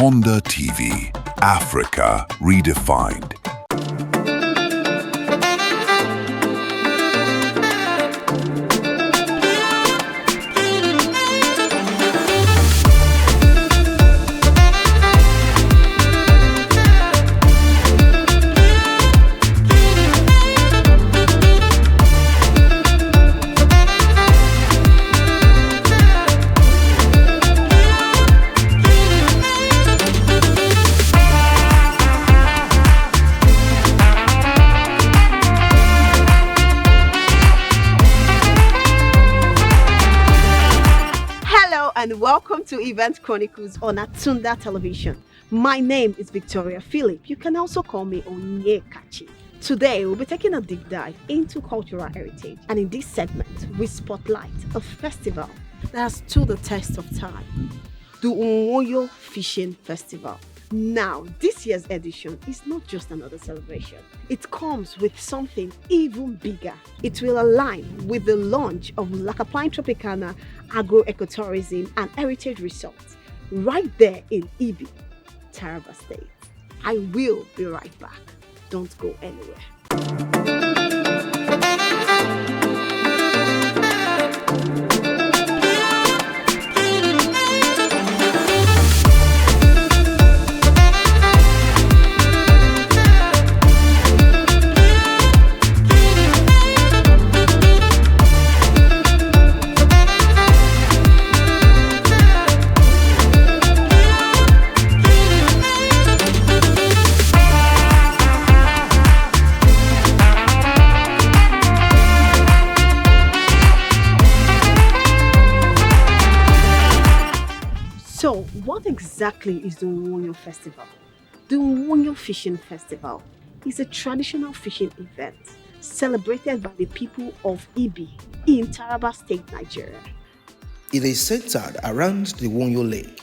Atunda TV, Africa Redefined. And welcome to Event Chronicles on Atunda Television. My name is Victoria Philip. You can also call me Onyekachi. Today we'll be taking a deep dive into cultural heritage, and in this segment we spotlight a festival that has stood the test of time, the Nwonyo Fishing Festival. Now, this year's edition is not just another celebration. It comes with something even bigger. It will align with the launch of Campagne Tropicana, Agro, Ecotourism and Heritage Resorts right there in Ibi, Taraba State. I will be right back. Don't go anywhere. So, what exactly is the Nwonyo Festival? The Nwonyo Fishing Festival is a traditional fishing event celebrated by the people of Ibi in Taraba State, Nigeria. It is centered around the Nwonyo Lake,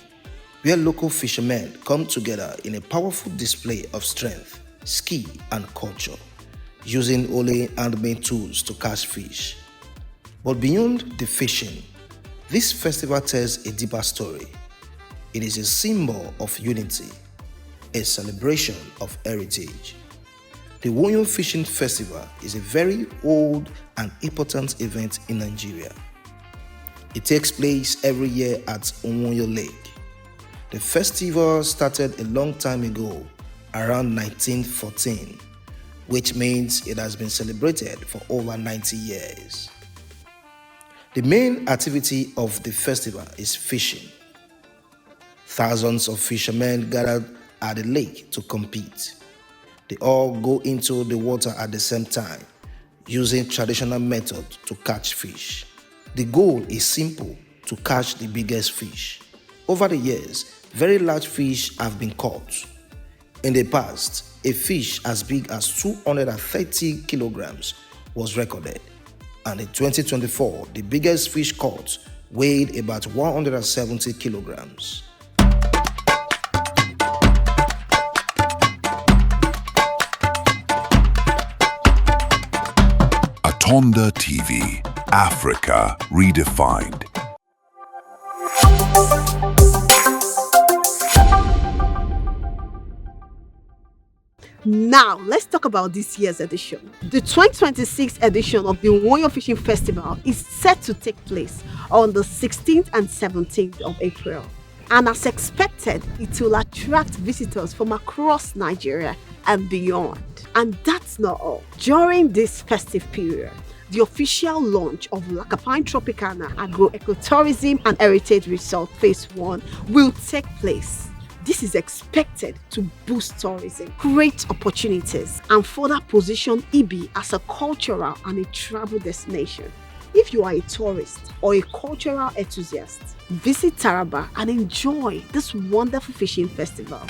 where local fishermen come together in a powerful display of strength, skill, and culture, using only handmade tools to catch fish. But beyond the fishing, this festival tells a deeper story. It is a symbol of unity, a celebration of heritage. The Nwonyo Fishing Festival is a very old and important event in Nigeria. It takes place every year at Nwonyo Lake. The festival started a long time ago, around 1914, which means it has been celebrated for over 90 years. The main activity of the festival is fishing. Thousands of fishermen gathered at the lake to compete. They all go into the water at the same time, using traditional methods to catch fish. The goal is simple: to catch the biggest fish. Over the years, very large fish have been caught. In the past, a fish as big as 230 kilograms was recorded, and in 2024, the biggest fish caught weighed about 170 kilograms. Atunda TV, Africa Redefined. Now, let's talk about this year's edition. The 2026 edition of the Nwonyo Fishing Festival is set to take place on the 16th and 17th of April. And as expected, it will attract visitors from across Nigeria and beyond. And that's not all. During this festive period, the official launch of Campagne Tropicana, Agro, Ecotourism and Heritage Resort Phase 1 will take place. This is expected to boost tourism, create opportunities, and further position Ibi as a cultural and a travel destination. If you are a tourist or a cultural enthusiast, visit Taraba and enjoy this wonderful fishing festival.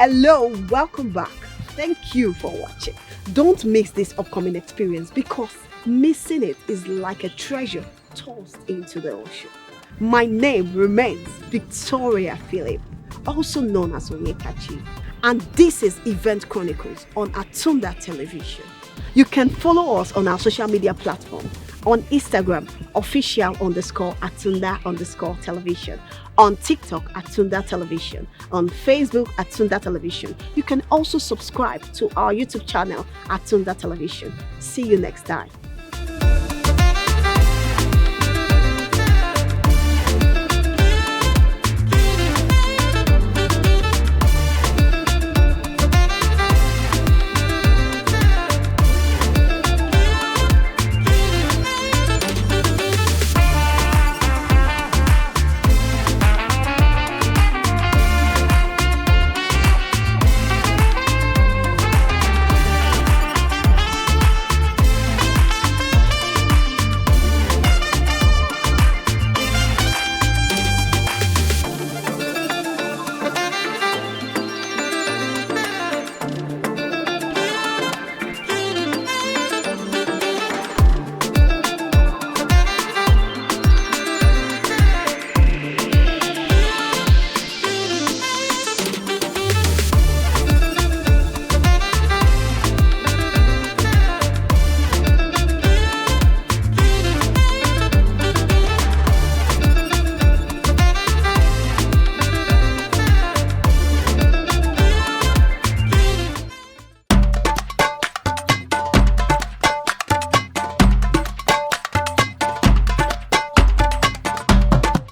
Hello, welcome back. Thank you for watching. Don't miss this upcoming experience because missing it is like a treasure tossed into the ocean. My name remains Victoria Philip, also known as Onyekachi, and this is Event Chronicles on Atunda Television. You can follow us on our social media platform on Instagram, official_Atunda_television, on TikTok, Atunda Television, on Facebook, Atunda Television. You can also subscribe to our YouTube channel, Atunda Television. See you next time.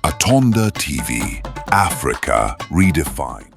Atunda TV, Africa Redefined.